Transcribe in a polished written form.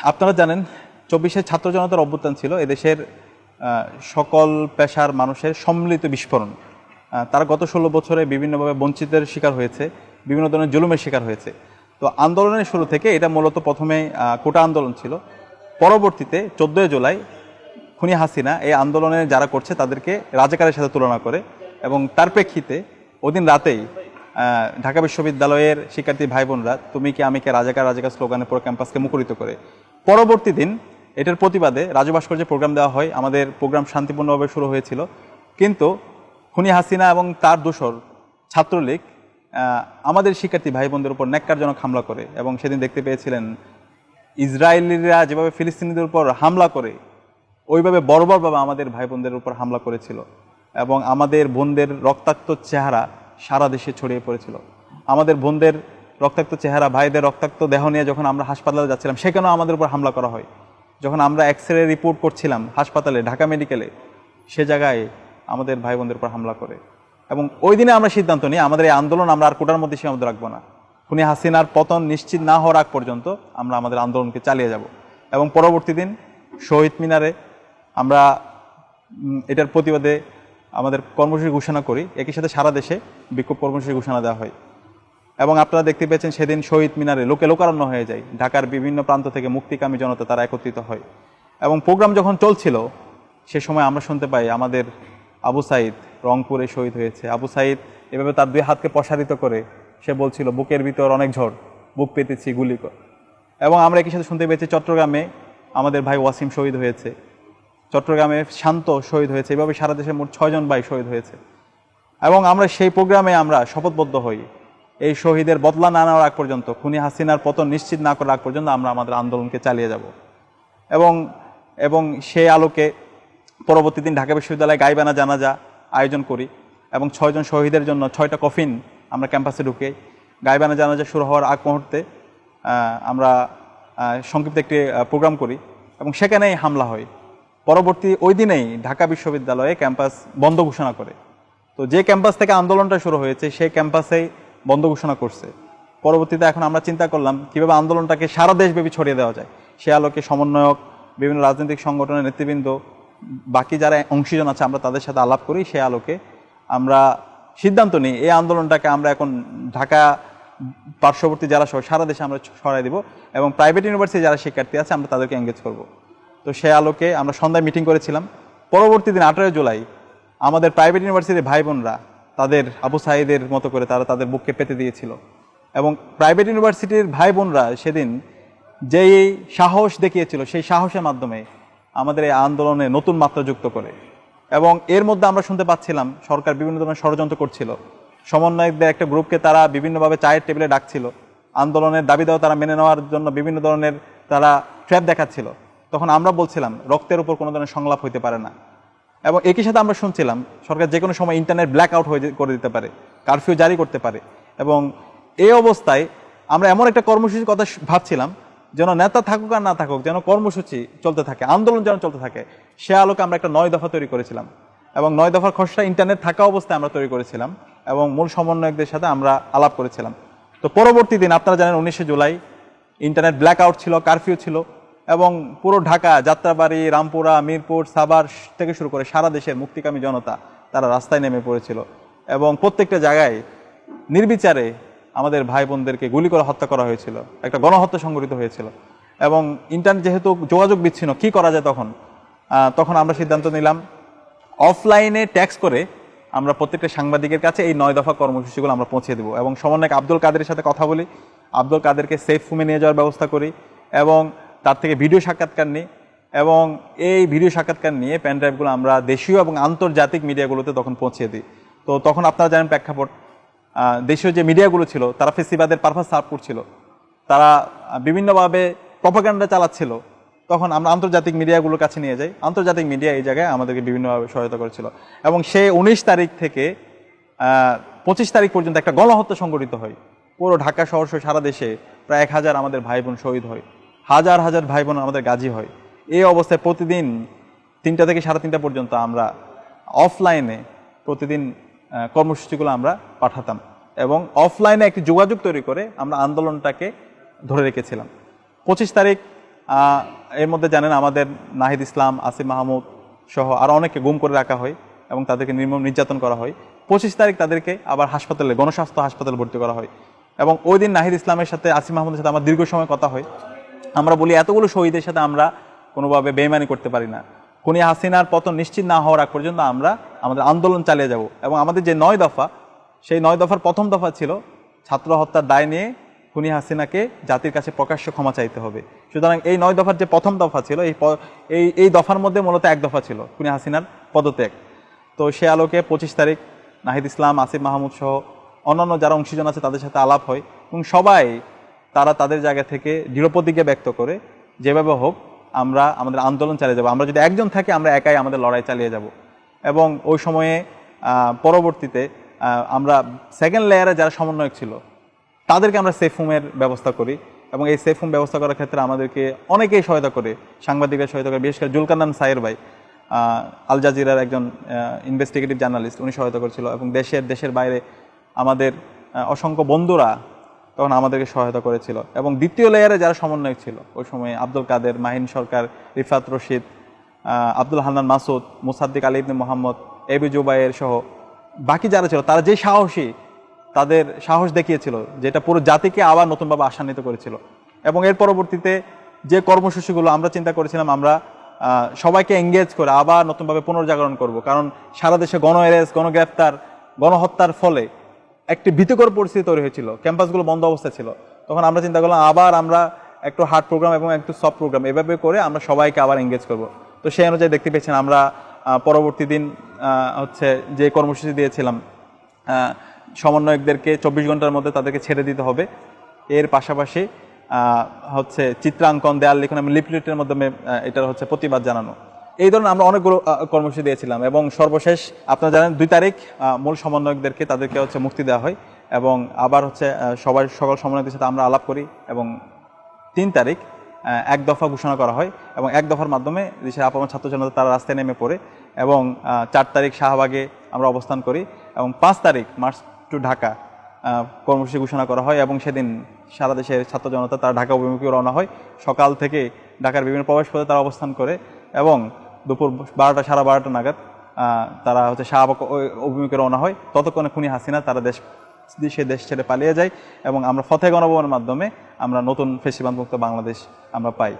আপনারা জানেন 24-এর ছাত্র জনতার অভ্যুত্থান ছিল এদেশের সকল পেশার মানুষের সম্মিলিত বিস্ফোরণ। তারা গত 16 বছরে বিভিন্নভাবে বঞ্চিতের শিকার হয়েছে, বিভিন্ন ধরনের জুলুমের শিকার হয়েছে। তো আন্দোলনের শুরু থেকে এটা মূলত প্রথমে কোটা আন্দোলন ছিল, পরবর্তীতে 14 জুলাই খুনি হাসিনা এই আন্দোলনে যারা করছে তাদেরকে রাজাকারের সাথে তুলনা করে এবং তার প্রেক্ষিতে ওদিন রাতেই ঢাকা বিশ্ববিদ্যালয়ের শিক্ষার্থী ভাই বোনরা তুমি কি আমি কে রাজাকার রাজাকার স্লোগানে পুরো ক্যাম্পাসকে মুখরিত করে পরবর্তী দিন এটার প্রতিবাদে রাজু ভাস্কর্যে প্রোগ্রাম দেওয়া হয়। আমাদের প্রোগ্রাম শান্তিপূর্ণভাবে শুরু হয়েছিল, কিন্তু খুনি হাসিনা এবং তার দোসর ছাত্রলীগ আমাদের শিক্ষার্থী ভাই বোনদের উপর ন্যাক্কারজনক হামলা করে এবং সেদিন দেখতে পেয়েছিলেন ইসরায়েলিরা যেভাবে ফিলিস্তিনিদের উপর হামলা করে ওইভাবে বর্বরভাবে আমাদের ভাই বোনদের উপর হামলা করেছিল এবং আমাদের বোনদের রক্তাক্ত চেহারা সারা দেশে ছড়িয়ে পড়েছিল। আমাদের বোনদের রক্তাক্ত চেহারা, ভাইদের রক্তাক্ত দেহ নিয়ে যখন আমরা হাসপাতালে যাচ্ছিলাম সেখানেও আমাদের উপর হামলা করা হয়। যখন আমরা এক্সরে রিপোর্ট করছিলাম হাসপাতালে, ঢাকা মেডিকেলে, সে জায়গায় আমাদের ভাই বোনদের উপর হামলা করে এবং ওই দিনে আমরা সিদ্ধান্ত নিই আমাদের এই আন্দোলন আমরা আর কোটার মধ্যে সীমাবদ্ধ রাখবো না। খুনি হাসিনার পতন নিশ্চিত না হওয়ার আগ পর্যন্ত আমরা আমাদের আন্দোলনকে চালিয়ে যাব এবং পরবর্তী দিন শহীদ মিনারে আমরা এটার প্রতিবাদে আমাদের কর্মসূচি ঘোষণা করি। একই সাথে সারা দেশে বিক্ষোভ কর্মসূচি ঘোষণা দেওয়া হয় এবং আপনারা দেখতে পেয়েছেন সেদিন শহীদ মিনারে লোকে লোকারণ্য হয়ে যায়। ঢাকার বিভিন্ন প্রান্ত থেকে মুক্তিকামী জনতা তারা একত্রিত হয় এবং প্রোগ্রাম যখন চলছিল সে সময় আমরা শুনতে পাই আমাদের আবু সাইদ রংপুরে শহীদ হয়েছে। আবু সাইদ এভাবে তার দুই হাতকে প্রসারিত করে সে বলছিল বুকের ভিতর অনেক ঝড়, বুক পেতেছি গুলি কর। এবং আমরা একই সাথে শুনতে পেয়েছি চট্টগ্রামে আমাদের ভাই ওয়াসিম শহীদ হয়েছে, চট্টগ্রামে শান্ত শহীদ হয়েছে। এভাবে সারা দেশে মোট 6 জন ভাই শহীদ হয়েছে এবং আমরা সেই প্রোগ্রামে আমরা শপথবদ্ধ হই এই শহীদের বদলা না নেওয়ার আগ পর্যন্ত, খুনি হাসিনার পতন নিশ্চিত না করার আগ পর্যন্ত আমরা আমাদের আন্দোলনকে চালিয়ে যাব। এবং সেই আলোকে পরবর্তী দিন ঢাকা বিশ্ববিদ্যালয়ে গাইবানা জানাজা আয়োজন করি এবং 6 জন শহীদের জন্য 6টা কফিন আমরা ক্যাম্পাসে ঢুকে গাইবানা জানাজা শুরু হওয়ার আগ মুহূর্তে আমরা সংক্ষিপ্ত একটি প্রোগ্রাম করি এবং সেখানেই হামলা হয়। পরবর্তী ওই দিনেই ঢাকা বিশ্ববিদ্যালয়ে ক্যাম্পাস বন্ধ ঘোষণা করে। তো যে ক্যাম্পাস থেকে আন্দোলনটা শুরু হয়েছে সেই ক্যাম্পাসেই বন্ধ ঘোষণা করছে। পরবর্তীতে এখন আমরা চিন্তা করলাম কীভাবে আন্দোলনটাকে সারা দেশব্যাপী ছড়িয়ে দেওয়া যায়। সে আলোকে সমন্বয়ক, বিভিন্ন রাজনৈতিক সংগঠনের নেতৃবৃন্দ, বাকি যারা অংশীজন আছে আমরা তাদের সাথে আলাপ করি। সে আলোকে আমরা সিদ্ধান্ত নিই এই আন্দোলনটাকে আমরা এখন ঢাকা পার্শ্ববর্তী জেলাসহ সারা দেশে আমরা ছড়াই দিব এবং প্রাইভেট ইউনিভার্সিটি যারা শিক্ষার্থী আছে আমরা তাদেরকে এঙ্গেজ করব। তো সে আলোকে আমরা সন্ধ্যায় মিটিং করেছিলাম। পরবর্তী দিন 18 জুলাই আমাদের প্রাইভেট ইউনিভার্সিটির ভাই বোনরা তাদের আবু সাইদের মতো করে তারা তাদের বুককে পেতে দিয়েছিল এবং প্রাইভেট ইউনিভার্সিটির ভাই বোনরা সেদিন যেই সাহস দেখিয়েছিল সেই সাহসের মাধ্যমে আমাদের এই আন্দোলনে নতুন মাত্রা যুক্ত করে। এবং এর মধ্যে আমরা শুনতে পাচ্ছিলাম সরকার বিভিন্ন ধরনের ষড়যন্ত্র করছিল। সমন্বয়কদের একটা গ্রুপকে তারা বিভিন্নভাবে চায়ের টেবিলে ডাকছিল, আন্দোলনের দাবি দেওয়া তারা মেনে নেওয়ার জন্য বিভিন্ন ধরনের তারা ট্র্যাপ দেখাচ্ছিল। তখন আমরা বলছিলাম রক্তের উপর কোনো ধরনের সংলাপ হইতে পারে না এবং একই সাথে আমরা শুনছিলাম সরকার যে কোনো সময় ইন্টারনেট ব্ল্যাক আউট করে দিতে পারে, কারফিউ জারি করতে পারে। এবং এই অবস্থায় আমরা এমন একটা কর্মসূচির কথা ভাবছিলাম যেন নেতা থাকুক আর না থাকুক যেন কর্মসূচি চলতে থাকে, আন্দোলন যেন চলতে থাকে। সে আলোকে আমরা একটা 9 দফা তৈরি করেছিলাম এবং 9 দফার খসড়া ইন্টারনেট থাকা অবস্থায় আমরা তৈরি করেছিলাম এবং মূল সমন্বয়কদের সাথে আমরা আলাপ করেছিলাম। তো পরবর্তী দিন আপনারা জানেন 19 জুলাই ইন্টারনেট ব্ল্যাক আউট ছিল, কারফিউ ছিল এবং পুরো ঢাকা, যাত্রাবাড়ি, রামপুরা, মিরপুর, সাভার থেকে শুরু করে সারা দেশের মুক্তিকামী জনতা তারা রাস্তায় নেমে পড়েছিল এবং প্রত্যেকটা জায়গায় নির্বিচারে আমাদের ভাই বোনদেরকে গুলি করে হত্যা করা হয়েছিল, একটা গণহত্যা সংঘটিত হয়েছিল। এবং ইন্টারনেট যেহেতু যোগাযোগ বিচ্ছিন্ন, কী করা যায় তখন আমরা সিদ্ধান্ত নিলাম অফলাইনে ট্যাক্স করে আমরা প্রত্যেকটা সাংবাদিকের কাছে এই 9 দফা কর্মসূচিগুলো আমরা পৌঁছে দেবো এবং সমন্বয়ক আব্দুল কাদেরের সাথে কথা বলি, আব্দুল কাদেরকে সেফ রুমে নিয়ে যাওয়ার ব্যবস্থা করি এবং তার থেকে ভিডিও সাক্ষাৎকার নিই এবং এই ভিডিও সাক্ষাৎকার নিয়ে পেনড্রাইভগুলো আমরা দেশীয় এবং আন্তর্জাতিক মিডিয়াগুলোতে তখন পৌঁছে দিই। তো তখন আপনারা জানেন প্রেক্ষাপট, দেশীয় যে মিডিয়াগুলো ছিল তারা ফেসিবাদের পারপাস সার্ভ করছিল, তারা বিভিন্নভাবে প্রপাগান্ডা চালাচ্ছিল। তখন আমরা আন্তর্জাতিক মিডিয়াগুলোর কাছে নিয়ে যাই, আন্তর্জাতিক মিডিয়া এই জায়গায় আমাদেরকে বিভিন্নভাবে সহায়তা করেছিল এবং সেই 19 তারিখ থেকে 25 তারিখ পর্যন্ত একটা গণহত্যা সংঘটিত হয়। পুরো ঢাকা শহর সহ সারা দেশে প্রায় 1000 আমাদের ভাই বোন শহীদ হয়, হাজার হাজার ভাই বোন আমাদের গাজী হয়। এই অবস্থায় প্রতিদিন 3টা থেকে 3:30 পর্যন্ত আমরা অফলাইনে প্রতিদিন কর্মসূচিগুলো আমরা পাঠাতাম এবং অফলাইনে একটি যোগাযোগ তৈরি করে আমরা আন্দোলনটাকে ধরে রেখেছিলাম। 25 তারিখ এর মধ্যে জানেন আমাদের নাহিদ ইসলাম, আসিফ মাহমুদ সহ আরও অনেককে গুম করে রাখা হয় এবং তাদেরকে নির্মম নির্যাতন করা হয়। 25 তারিখ তাদেরকে আবার হাসপাতালে, গণস্বাস্থ্য হাসপাতালে ভর্তি করা হয়। এবং ওই দিন নাহিদ ইসলামের সাথে, আসিফ মাহমুদের সাথে আমার দীর্ঘ সময় কথা হয়। আমরা বলি এতগুলো শহীদের সাথে আমরা কোনোভাবে বেইমানি করতে পারি না। খুনি হাসিনার পতন নিশ্চিত না হওয়ার আগ পর্যন্ত আমরা আমাদের আন্দোলন চালিয়ে যাব। এবং আমাদের যে 9 দফা, সেই 9 দফার প্রথম দফা ছিল ছাত্র হত্যার দায় নিয়ে খুনি হাসিনাকে জাতির কাছে প্রকাশ্য ক্ষমা চাইতে হবে। সুতরাং এই 9 দফার যে প্রথম দফা ছিল, এই দফার মধ্যে মূলত এক দফা ছিল খুনি হাসিনার পদত্যাগ। তো সে আলোকে 25 তারিখ নাহিদ ইসলাম, আসিফ মাহমুদ সহ অন্যান্য যারা অংশীজন আছে তাদের সাথে আলাপ হয় এবং সবাই তারা তাদের জায়গা থেকে দৃঢ় প্রতিজ্ঞা ব্যক্ত করে যেভাবে হোক আমরা আমাদের আন্দোলন চালিয়ে যাব। আমরা যদি একজন থাকি আমরা একাই আমাদের লড়াই চালিয়ে যাব। এবং ওই সময়ে পরবর্তীতে আমরা সেকেন্ড লেয়ারে যারা সমন্বয়ক ছিল তাদেরকে আমরা সেফ হোমের ব্যবস্থা করি এবং এই সেফ হোম ব্যবস্থা করার ক্ষেত্রে আমাদেরকে অনেকেই সহায়তা করে, সাংবাদিকরা সহায়তা করে, বিশেষ করে জুলকান্নান সায়ের ভাই, আল জাজিরার একজন ইনভেস্টিগেটিভ জার্নালিস্ট, উনি সহায়তা করেছিল। এবং দেশের বাইরে আমাদের অসংখ্য বন্ধুরা তখন আমাদেরকে সহায়তা করেছিল। এবং দ্বিতীয় লেয়ারে যারা সমন্বয়ক ছিল ওই সময় আব্দুল কাদের, মাহিন সরকার, রিফাত রশিদ, আব্দুল হান্নান মাসুদ, মুসাদ্দিক আলী ইবনে মোহাম্মদ, এবি জুবাইর সহ বাকি যারা ছিল, তারা যে সাহসী, তাদের সাহস দেখিয়েছিল যেটা পুরো জাতিকে আবার নতুনভাবে আশান্বিত করেছিল। এবং এর পরবর্তীতে যে কর্মসূচিগুলো আমরা চিন্তা করেছিলাম, আমরা সবাইকে এঙ্গেজ করে আবার নতুনভাবে পুনর্জাগরণ করব। কারণ সারা দেশে গণঅ্যারেস্ট, গণগ্রেফতার, গণহত্যার ফলে একটি ভীতিকর পরিস্থিতি তৈরি হয়েছিল, ক্যাম্পাসগুলো বন্ধ অবস্থা ছিল। তখন আমরা চিন্তা করলাম আবার আমরা একটু হার্ড প্রোগ্রাম এবং একটু সফট প্রোগ্রাম এভাবে করে আমরা সবাইকে আবার এঙ্গেজ করব। তো সেই অনুযায়ী দেখতে পেয়েছেন আমরা পরবর্তী দিন হচ্ছে যে কর্মসূচি দিয়েছিলাম, সমন্বয়কদেরকে 24 ঘন্টার মধ্যে তাদেরকে ছেড়ে দিতে হবে। এর পাশাপাশি হচ্ছে চিত্রাঙ্কন, দেয়াল লিখন এবং লিফলেটের মাধ্যমে এটার হচ্ছে প্রতিবাদ জানানো। এই ধরনের আমরা অনেকগুলো কর্মসূচি দিয়েছিলাম। এবং সর্বশেষ আপনারা জানেন 2 তারিখ মূল সমন্বয়কদেরকে তাদেরকে হচ্ছে মুক্তি দেওয়া হয় এবং আবার হচ্ছে সকল সমন্বয়কদের সাথে আমরা আলাপ করি। এবং 3 তারিখ এক দফা ঘোষণা করা হয় এবং এক দফার মাধ্যমে দেশের আপামর ছাত্র জনতা তারা রাস্তায় নেমে পড়ে। এবং 4 তারিখ শাহবাগে আমরা অবস্থান করি এবং 5 তারিখ মার্চ টু ঢাকা কর্মসূচি ঘোষণা করা হয়। এবং সেদিন সারা দেশের ছাত্র জনতা তারা ঢাকা অভিমুখে রওনা হয়। সকাল থেকে ঢাকার বিভিন্ন প্রবেশপথে তারা অবস্থান করে এবং দুপুর 12টা, সাড়ে 12টা নাগাদ তারা হচ্ছে শাহবাগ অভিমুখে রওনা হয়। ততক্ষণে খুনি হাসিনা তারা দেশ ছেড়ে পালিয়ে যায় এবং আমরা ফতেহ গণভবনের মাধ্যমে আমরা নতুন ফ্যাসিবাদ মুক্ত বাংলাদেশ আমরা পাই।